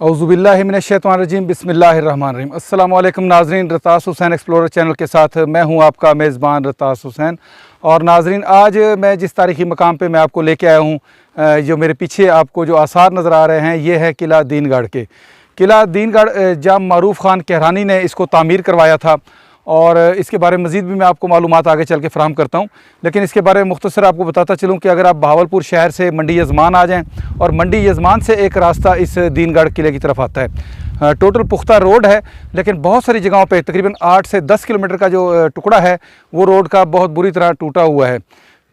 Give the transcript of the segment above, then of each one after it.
औज़ुबिल्लाहि मिनश्शैतानिर्रजीम बिस्मिल्लाहिर्रहमानिर्रहीम। अस्सलामु अलैकुम नाज़रीन, रतास हुसैन एक्सप्लोरर चैनल के साथ मैं हूं आपका मेज़बान रतास हुसैन। और नाज़रीन, आज मैं जिस तारीख़ी मकाम पे मैं आपको लेके आया हूं, जो मेरे पीछे आपको जो आसार नज़र आ रहे हैं, ये है किला दीनगढ़ के। किला दीनगढ़ जब मरूफ़ ख़ान कहरानी ने इसको तामीर करवाया था, और इसके बारे में मज़ीद भी मैं आपको मालूमात आगे चल के फ़राहम करता हूँ। लेकिन इसके बारे में मुख्तसर आपको बताता चलूँ कि अगर आप बहावलपुर शहर से मंडी यज़मान आ जाएँ, और मंडी यज़मान से एक रास्ता इस दीनगढ़ किले की तरफ आता है। टोटल पुख्ता रोड है, लेकिन बहुत सारी जगहों पे तकरीबन 8 से 10 किलोमीटर का जो टुकड़ा है वो रोड का बहुत बुरी तरह टूटा हुआ है।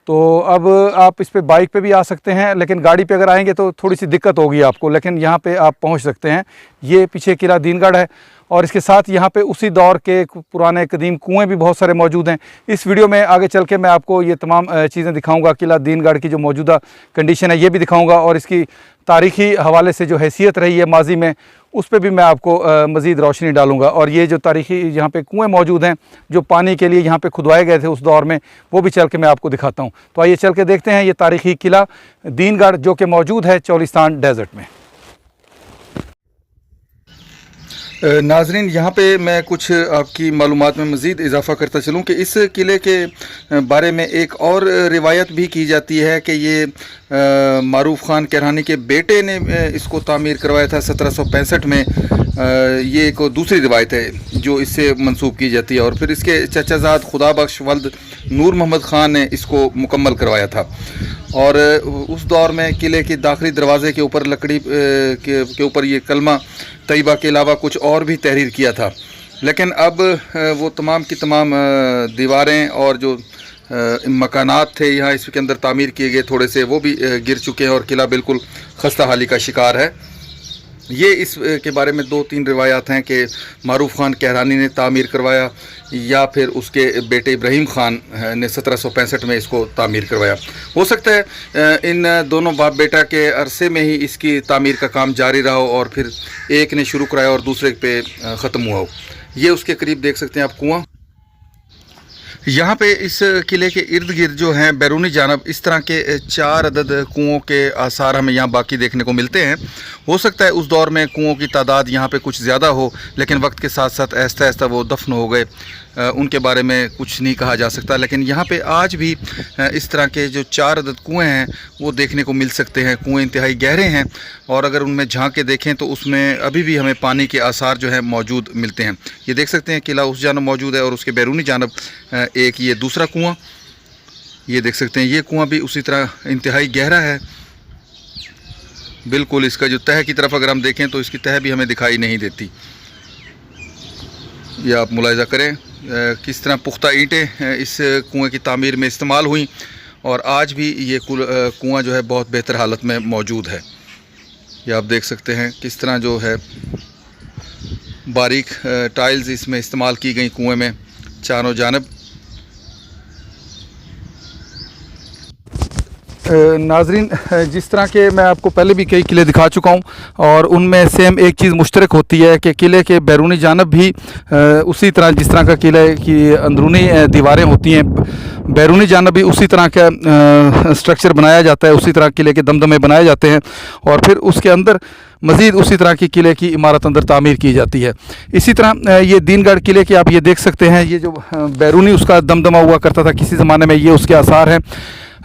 तो अब आप इस पे बाइक पे भी आ सकते हैं, लेकिन गाड़ी पे अगर आएंगे तो थोड़ी सी दिक्कत होगी आपको, लेकिन यहाँ पे आप पहुँच सकते हैं। ये पीछे किला दीनगढ़ है, और इसके साथ यहाँ पे उसी दौर के पुराने कदीम कुएँ भी बहुत सारे मौजूद हैं। इस वीडियो में आगे चल के मैं आपको ये तमाम चीज़ें दिखाऊंगा। किला दीनगढ़ की जो मौजूदा कंडीशन है ये भी दिखाऊंगा, और इसकी तारीख़ी हवाले से जो हैसियत रही है माजी में, उस पर भी मैं आपको मज़ीद रोशनी डालूंगा। और ये जो तारीख़ी यहाँ पे कुएँ मौजूद हैं जो पानी के लिए यहाँ पे खुदवाए गए थे उस दौर में, वो भी चल के मैं आपको दिखाता हूँ। तो आइए चल के देखते हैं ये तारीख़ी किला दीनगढ़, जो कि मौजूद है चौलिस्तान डेज़र्ट में। नाज़रीन, यहाँ पे मैं कुछ आपकी मालूमात में मज़ीद इजाफ़ा करता चलूँ कि इस किले के बारे में एक और रिवायत भी की जाती है कि ये मरूफ़ ख़ान कहरानी के बेटे ने इसको तामीर करवाया था 1765 में। ये एक दूसरी रिवायत है जो इससे मंसूब की जाती है, और फिर इसके चचाज़ाद खुदाबख्श वल्द नूर मोहम्मद ख़ान ने इसको मुकम्मल करवाया था। और उस दौर में किले के दाखिली दरवाज़े के ऊपर लकड़ी के ऊपर ये कलमा तैयबा के अलावा कुछ और भी तहरीर किया था। लेकिन अब वो तमाम की तमाम दीवारें और जो मकानात थे यहाँ इसके अंदर तामीर किए गए थोड़े से, वो भी गिर चुके हैं, और किला बिल्कुल खस्ता हाली का शिकार है। ये इस के बारे में 2-3 रिवायात हैं कि मरूफ़ ख़ान कहरानी ने तामीर करवाया, या फिर उसके बेटे इब्राहिम ख़ान ने 1765 में इसको तामीर करवाया। हो सकता है इन दोनों बाप बेटा के अरसे में ही इसकी तामीर का काम जारी रहा हो, और फिर एक ने शुरू कराया और दूसरे पे ख़त्म हुआ हो। ये उसके करीब देख सकते हैं आप कुआं। यहाँ पे इस किले के इर्द गिर्द जो हैं बैरूनी जानब इस तरह के 4 अदद कुओं के आसार हमें यहाँ बाकी देखने को मिलते हैं। हो सकता है उस दौर में कुओं की तादाद यहाँ पे कुछ ज़्यादा हो, लेकिन वक्त के साथ साथ ऐसा ऐसा वो दफन हो गए, उनके बारे में कुछ नहीं कहा जा सकता। लेकिन यहाँ पे आज भी इस तरह के जो 4 अदद कुएँ हैं वो देखने को मिल सकते हैं। कुएँ इंतहाई गहरे हैं, और अगर उनमें झांक के देखें तो उसमें अभी भी हमें पानी के आसार जो है मौजूद मिलते हैं। ये देख सकते हैं किला उस जानब मौजूद है, और उसके बैरूनी जानब एक ये दूसरा कुआं, ये देख सकते हैं। ये कुआं भी उसी तरह इंतहाई गहरा है बिल्कुल। इसका जो तह की तरफ अगर हम देखें तो इसकी तह भी हमें दिखाई नहीं देती। ये आप मुलाहिज़ा करें किस तरह पुख्ता ईंटें इस कुएं की तामीर में इस्तेमाल हुई, और आज भी ये कुआं जो है बहुत बेहतर हालत में मौजूद है। ये आप देख सकते हैं किस तरह जो है बारीक टाइल्स इसमें इस्तेमाल की गई कुएं में चारों जानब। नाज़रीन, जिस तरह के मैं आपको पहले भी कई किले दिखा चुका हूँ, और उनमें सेम एक चीज़ मुश्तरक होती है कि किले के बैरूनी जानब भी उसी तरह जिस तरह का किले की अंदरूनी दीवारें होती हैं, बैरूनी जानब भी उसी तरह का स्ट्रक्चर बनाया जाता है, उसी तरह किले के दमदमे बनाए जाते हैं, और फिर उसके अंदर मज़ीद उसी तरह की किले की इमारत अंदर तामीर की जाती है। इसी तरह ये दीनगढ़ किले के आप ये देख सकते हैं, ये जो बैरूनी उसका दमदमा हुआ करता था किसी ज़माने में, ये उसके आसार हैं।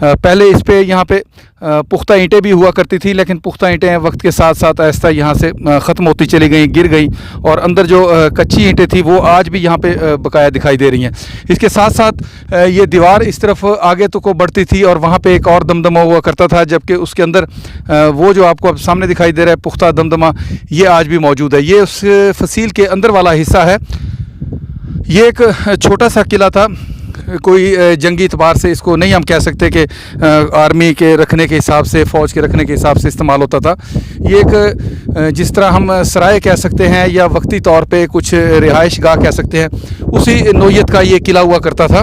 पहले इस पे यहाँ पे पुख्ता ईंटें भी हुआ करती थी, लेकिन पुख्ता ईंटें वक्त के साथ साथ ऐसा यहाँ से ख़त्म होती चली गई, गिर गई, और अंदर जो कच्ची ईंटें थी वो आज भी यहाँ पे बकाया दिखाई दे रही हैं। इसके साथ साथ ये दीवार इस तरफ आगे तो को बढ़ती थी, और वहाँ पे एक और दमदमा हुआ करता था, जबकि उसके अंदर वो जो आपको अब सामने दिखाई दे रहा है पुख्ता दमदमा, ये आज भी मौजूद है। ये उस फसील के अंदर वाला हिस्सा है। ये एक छोटा सा किला था, कोई जंगी एतबार से इसको नहीं हम कह सकते कि आर्मी के रखने के हिसाब से, फ़ौज के रखने के हिसाब से इस्तेमाल होता था। ये एक जिस तरह हम सराय कह सकते हैं, या वक्ती तौर पे कुछ रिहाइश गाह कह सकते हैं, उसी नौयत का ये किला हुआ करता था।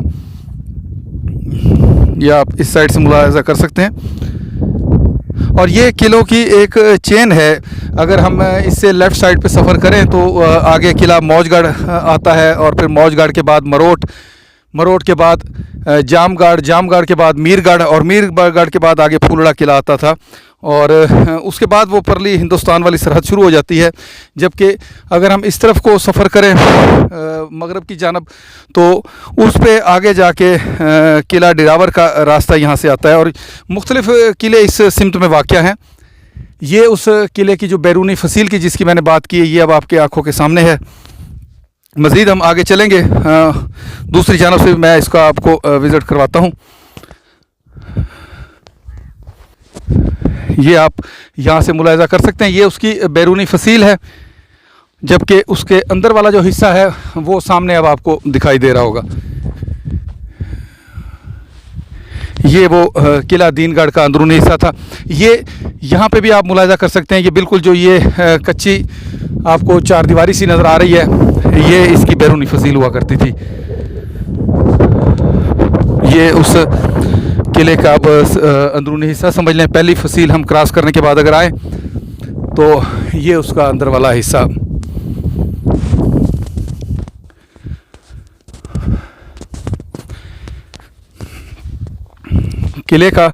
ये आप इस साइड से मुलाहिज़ा कर सकते हैं। और ये किलों की एक चेन है। अगर हम इससे लेफ़्ट साइड पे सफ़र करें तो आगे किला मौजगढ़ आता है, और फिर मौजगढ़ के बाद मरोट, मरोट के बाद जामगढ़ के बाद मीरगढ़, और मीरगढ़ के बाद आगे फूलड़ा किला आता था, और उसके बाद वो परली हिंदुस्तान वाली सरहद शुरू हो जाती है। जबकि अगर हम इस तरफ को सफ़र करें मगरब की जानब, तो उस पे आगे जाके किला डिरावर का रास्ता यहाँ से आता है, और मुख्तलिफ़ किले इस सिमत में वाक़या हैं। ये उस किले की जो बैरूनी फसील की जिसकी मैंने बात की है, ये अब आपके आँखों के सामने है। मज़ीद हम आगे चलेंगे, दूसरी जानब से मैं इसका आपको विज़िट करवाता हूँ। ये आप यहाँ से मुलाहिज़ा कर सकते हैं, ये उसकी बैरूनी फसील है, जबकि उसके अंदर वाला जो हिस्सा है वो सामने अब आपको दिखाई दे रहा होगा। ये वो किला दीनगढ़ का अंदरूनी हिस्सा था। ये यहाँ पे भी आप मुलाहिज़ा कर सकते हैं, ये बिल्कुल जो ये कच्ची आपको चारदीवारी सी नज़र आ रही है, ये इसकी बैरूनी फसील हुआ करती थी। ये उस किले का अब अंदरूनी हिस्सा समझ लें। पहली फसील हम क्रॉस करने के बाद अगर आए तो ये उसका अंदर वाला हिस्सा। किले का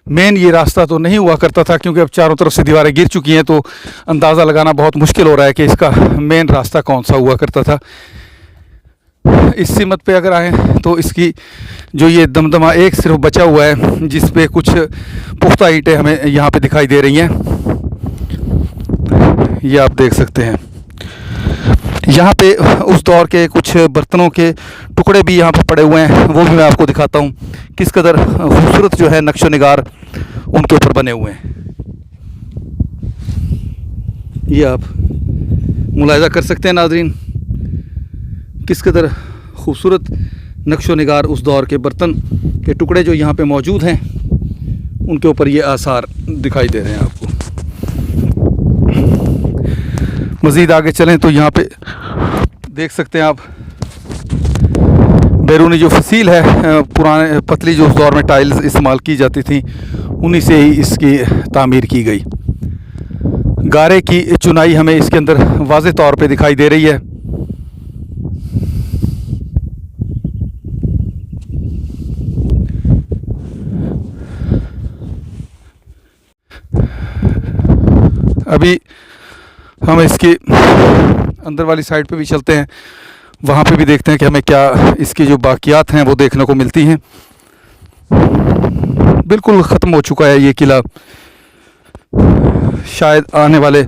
मेन ये रास्ता तो नहीं हुआ करता था, क्योंकि अब चारों तरफ से दीवारें गिर चुकी हैं, तो अंदाज़ा लगाना बहुत मुश्किल हो रहा है कि इसका मेन रास्ता कौन सा हुआ करता था। इस सिमत पे अगर आएँ तो इसकी जो ये दमदमा एक सिर्फ बचा हुआ है, जिस पे कुछ पुख्ता ईंटें हमें यहाँ पे दिखाई दे रही हैं, ये आप देख सकते हैं। यहाँ पे उस दौर के कुछ बर्तनों के टुकड़े भी यहाँ पे पड़े हुए हैं, वो भी मैं आपको दिखाता हूँ किस कदर खूबसूरत जो है नक्शो निगार उनके ऊपर बने हुए हैं। ये आप मुलाहिज़ा कर सकते हैं नाज़रीन, किस कदर खूबसूरत नक्शो निगार उस दौर के बर्तन के टुकड़े जो यहाँ पे मौजूद हैं उनके ऊपर ये आसार दिखाई दे रहे हैं आपको। मज़ीद आगे चलें तो यहाँ पे देख सकते हैं आप बैरूनी जो फसील है, पुराने पतली जो उस दौर में टाइल्स इस्तेमाल की जाती थी, उन्हीं से ही इसकी तामीर की गई। गारे की चुनाई हमें इसके अंदर वाज़े तौर पे दिखाई दे रही है। अभी हम इसके अंदर वाली साइड पे भी चलते हैं, वहाँ पे भी देखते हैं कि हमें क्या इसकी जो बाकियात हैं वो देखने को मिलती हैं। बिल्कुल ख़त्म हो चुका है ये किला। शायद आने वाले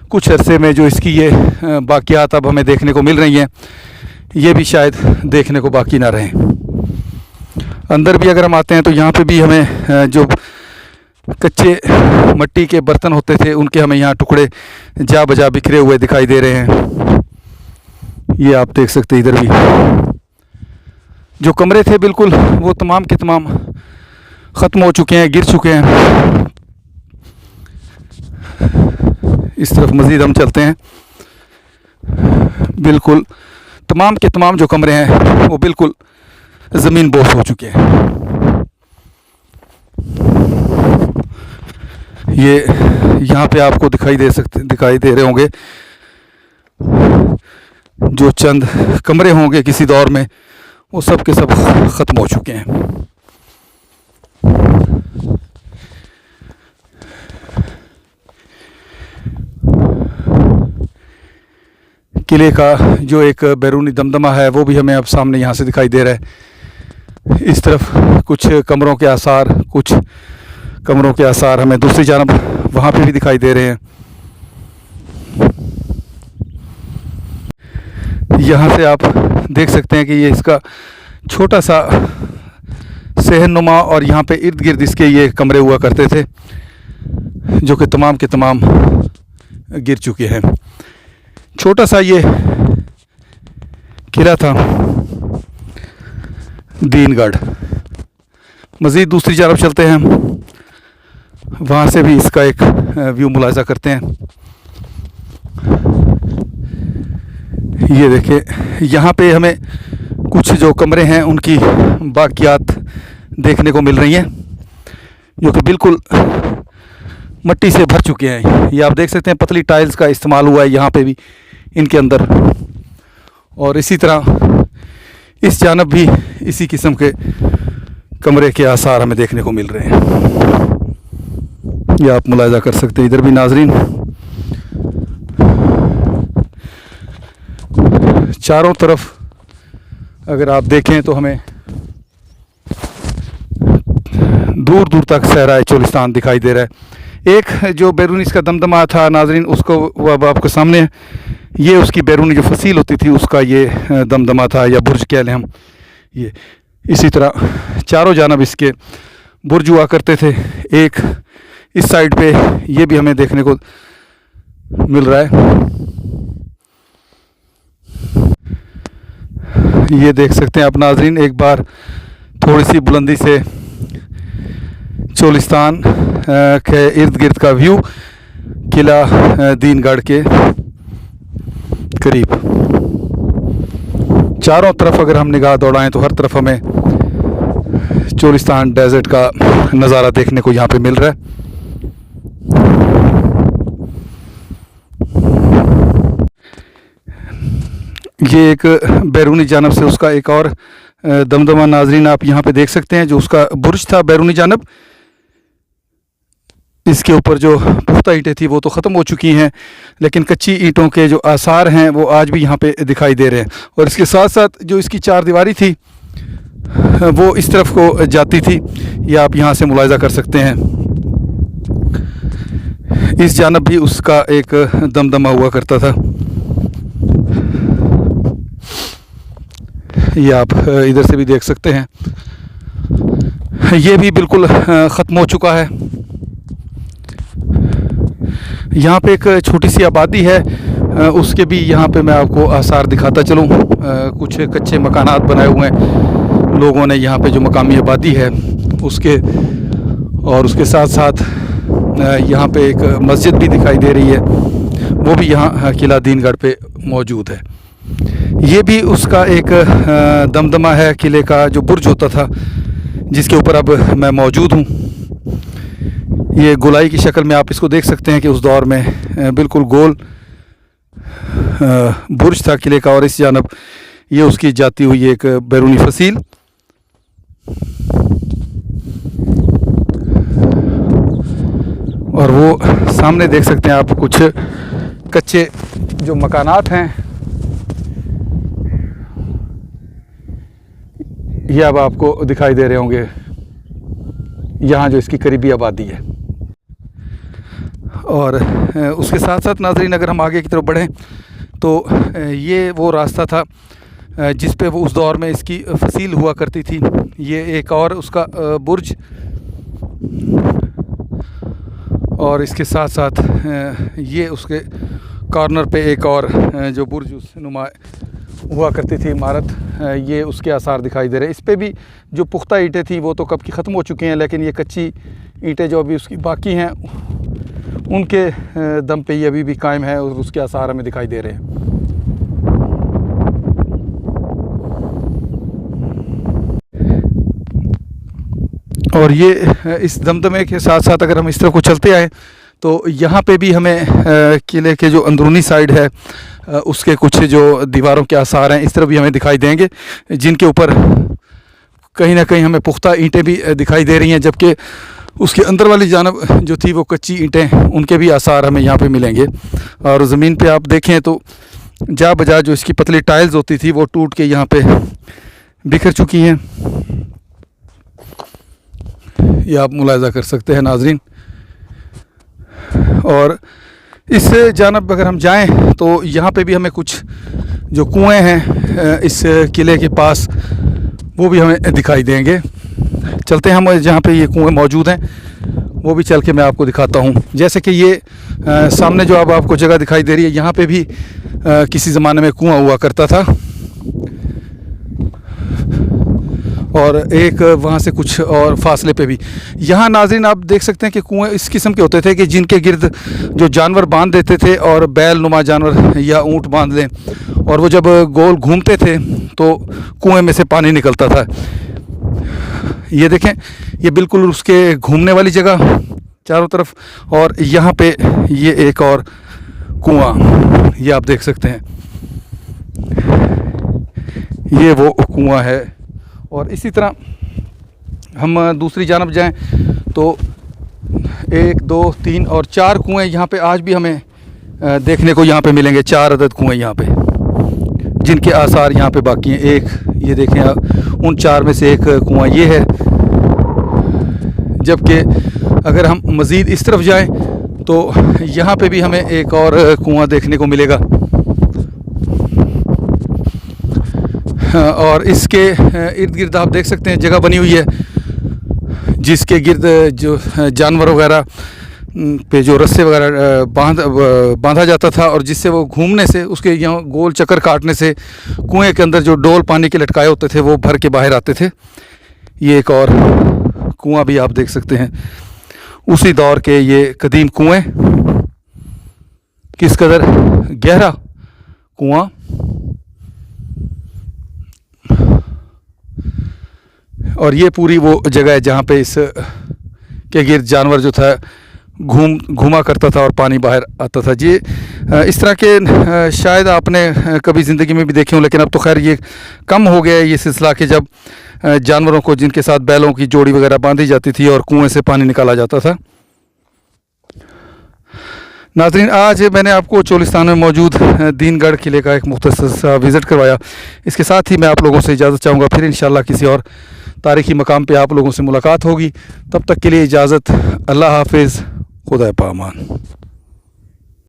कुछ अरसे में जो इसकी ये बाकियात अब हमें देखने को मिल रही हैं, ये भी शायद देखने को बाकी ना रहें। अंदर भी अगर हम आते हैं तो यहाँ पे भी हमें जो कच्चे मिट्टी के बर्तन होते थे उनके हमें यहाँ टुकड़े जा बजा बिखरे हुए दिखाई दे रहे हैं। ये आप देख सकते हैं, इधर भी जो कमरे थे बिल्कुल वो तमाम के तमाम ख़त्म हो चुके हैं, गिर चुके हैं। इस तरफ मज़ीद हम चलते हैं, बिल्कुल तमाम के तमाम जो कमरे हैं वो बिल्कुल ज़मीन बोस हो चुके हैं। ये यहाँ पे आपको दिखाई दे रहे होंगे जो चंद कमरे होंगे किसी दौर में, वो सब के सब ख़त्म हो चुके हैं। किले का जो एक बैरूनी दमदमा है वो भी हमें अब सामने यहाँ से दिखाई दे रहा है। इस तरफ कुछ कमरों के आसार हमें दूसरी जानब वहाँ पे भी दिखाई दे रहे हैं। यहाँ से आप देख सकते हैं कि ये इसका छोटा सा सेहनुमा, और यहाँ पे इर्द गिर्द इसके ये कमरे हुआ करते थे जो कि तमाम के तमाम गिर चुके हैं। छोटा सा ये किला था दीनगढ़। मज़ीद दूसरी जानब चलते हैं हम, वहाँ से भी इसका एक व्यू मुलाहिज़ा करते हैं। ये देखिए, यहाँ पे हमें कुछ जो कमरे हैं उनकी बाकियात देखने को मिल रही हैं जो कि बिल्कुल मिट्टी से भर चुके हैं। ये आप देख सकते हैं पतली टाइल्स का इस्तेमाल हुआ है यहाँ पे भी इनके अंदर, और इसी तरह इस जानब भी इसी किस्म के कमरे के आसार हमें देखने को मिल रहे हैं। ये आप मुलाहिजा कर सकते हैं। इधर भी नाजरीन चारों तरफ अगर आप देखें तो हमें दूर दूर तक सहराए चोलिस्तान दिखाई दे रहा है। एक जो बैरूनी इसका दमदमा था नाजरीन, उसको वो अब आपके सामने है। ये उसकी बैरूनी जो फसील होती थी उसका ये दमदमा था, या बुर्ज कह लें हम। ये इसी तरह चारों जानब इसके बुर्ज हुआ करते थे। एक इस साइड पे ये भी हमें देखने को मिल रहा है। ये देख सकते हैं आप नाजरीन एक बार थोड़ी सी बुलंदी से चोलिस्तान के इर्द गिर्द का व्यू, किला दीनगढ़ के करीब। चारों तरफ अगर हम निगाह दौड़ाएं तो हर तरफ हमें चोलिस्तान डेजर्ट का नज़ारा देखने को यहाँ पे मिल रहा है। ये एक बैरूनी जानब से उसका एक और दमदमा नाजरीन आप यहाँ पे देख सकते हैं। जो उसका बुर्ज था बैरूनी जानब, इसके ऊपर जो पुख्ता ईंटें थी वो तो ख़त्म हो चुकी हैं, लेकिन कच्ची ईंटों के जो आसार हैं वो आज भी यहाँ पे दिखाई दे रहे हैं। और इसके साथ साथ जो इसकी चार दीवारी थी वो इस तरफ को जाती थी, ये आप यहाँ से मुलाहिजा कर सकते हैं। इस जानब भी उसका एक दमदमा हुआ करता था। ये आप इधर से भी देख सकते हैं। ये भी बिल्कुल ख़त्म हो चुका है। यहाँ पे एक छोटी सी आबादी है, उसके भी यहाँ पे मैं आपको आसार दिखाता चलूँ। कुछ कच्चे मकानात बनाए हुए हैं लोगों ने यहाँ पे, जो मकामी आबादी है उसके। और उसके साथ साथ यहाँ पे एक मस्जिद भी दिखाई दे रही है, वो भी यहाँ किला दीनगढ़ पे मौजूद है। ये भी उसका एक दमदमा है किले का, जो बुर्ज होता था जिसके ऊपर अब मैं मौजूद हूँ। ये गोलाई की शक्ल में आप इसको देख सकते हैं कि उस दौर में बिल्कुल गोल बुर्ज था किले का। और इस जानब ये उसकी जाती हुई एक बैरूनी फसील। और वो सामने देख सकते हैं आप कुछ कच्चे जो मकानात हैं, ये अब आपको दिखाई दे रहे होंगे। यहाँ जो इसकी करीबी आबादी है। और उसके साथ साथ नाजरीन अगर हम आगे की तरफ बढ़ें तो ये वो रास्ता था जिस पे वो उस दौर में इसकी फसील हुआ करती थी। ये एक और उसका बुर्ज, और इसके साथ साथ ये उसके कॉर्नर पे एक और जो बुर्ज उस नुमा हुआ करती थी इमारत, ये उसके आसार दिखाई दे रहे हैं। इस पे भी जो पुख्ता ईंटें थी वो तो कब की ख़त्म हो चुकी हैं, लेकिन ये कच्ची ईंटें जो अभी उसकी बाकी हैं उनके दम पे ये अभी भी कायम है और उसके आसार हमें दिखाई दे रहे हैं। और ये इस दमदमे के साथ साथ अगर हम इस तरफ को चलते आए तो यहाँ पे भी हमें किले के जो अंदरूनी साइड है उसके कुछ जो दीवारों के आसार हैं इस तरफ भी हमें दिखाई देंगे, जिनके ऊपर कहीं ना कहीं हमें पुख्ता ईंटें भी दिखाई दे रही हैं, जबकि उसके अंदर वाली जानब जो थी वो कच्ची ईंटें, उनके भी आसार हमें यहाँ पे मिलेंगे। और ज़मीन पे आप देखें तो जा बजा जो इसकी पतली टाइल्स होती थी वो टूट के यहाँ पे बिखर चुकी हैं। ये आप मुलाहिजा कर सकते हैं नाजरीन। और इस जानब अगर हम जाएं तो यहाँ पे भी हमें कुछ जो कुएं हैं इस किले के पास वो भी हमें दिखाई देंगे। चलते हैं हम जहाँ पे ये कुएं मौजूद हैं वो भी चल के मैं आपको दिखाता हूँ। जैसे कि ये सामने जो अब आपको जगह दिखाई दे रही है, यहाँ पे भी किसी ज़माने में कुआं हुआ करता था। और एक वहाँ से कुछ और फासले पे भी यहाँ नाज़रीन आप देख सकते हैं कि कुएं इस किस्म के होते थे कि जिनके गिर्द जो जानवर बांध देते थे, और बैल नुमा जानवर या ऊँट बांध लें, और वो जब गोल घूमते थे तो कुएं में से पानी निकलता था। ये देखें, ये बिल्कुल उसके घूमने वाली जगह चारों तरफ, और यहाँ पे ये एक और कुआं ये आप देख सकते हैं, ये वो कुआं है। और इसी तरह हम दूसरी जानब जाएं तो 1 2 3 और 4 कुएँ यहाँ पे आज भी हमें देखने को यहाँ पे मिलेंगे। 4 अदद कुएँ यहाँ पे, जिनके आसार यहाँ पे बाकी हैं। एक ये देखें, उन 4 में से एक कुआँ ये है। जबकि अगर हम मज़ीद इस तरफ जाएं तो यहाँ पे भी हमें एक और कुआँ देखने को मिलेगा। और इसके इर्द गिर्द आप देख सकते हैं जगह बनी हुई है, जिसके गिर्द जो जानवर वगैरह पे जो रस्से वगैरह बांधा जाता था, और जिससे वो घूमने से, उसके यहाँ गोल चक्कर काटने से कुएं के अंदर जो डोल पानी के लटकाए होते थे वो भर के बाहर आते थे। ये एक और कुआं भी आप देख सकते हैं, उसी दौर के ये कदीम कुएं। किस कदर गहरा कुआं, और ये पूरी वो जगह है जहाँ पे इस के गिर्द जानवर जो था घूमा करता था और पानी बाहर आता था। जी, इस तरह के शायद आपने कभी ज़िंदगी में भी देखे हों, लेकिन अब तो खैर ये कम हो गया है ये सिलसिला कि जब जानवरों को, जिनके साथ बैलों की जोड़ी वगैरह बांधी जाती थी और कुएं से पानी निकाला जाता था। नाज़रीन, आज मैंने आपको चोलिस्तान में मौजूद दीनगढ़ किले का एक मुख्तसर सा विज़िट करवाया। इसके साथ ही मैं आप लोगों से इजाज़त चाहूँगा, फिर इंशाअल्लाह किसी और तारीख़ी मकाम पे आप लोगों से मुलाकात होगी। तब तक के लिए इजाज़त। अल्लाह हाफ़िज़, खुदा पामान।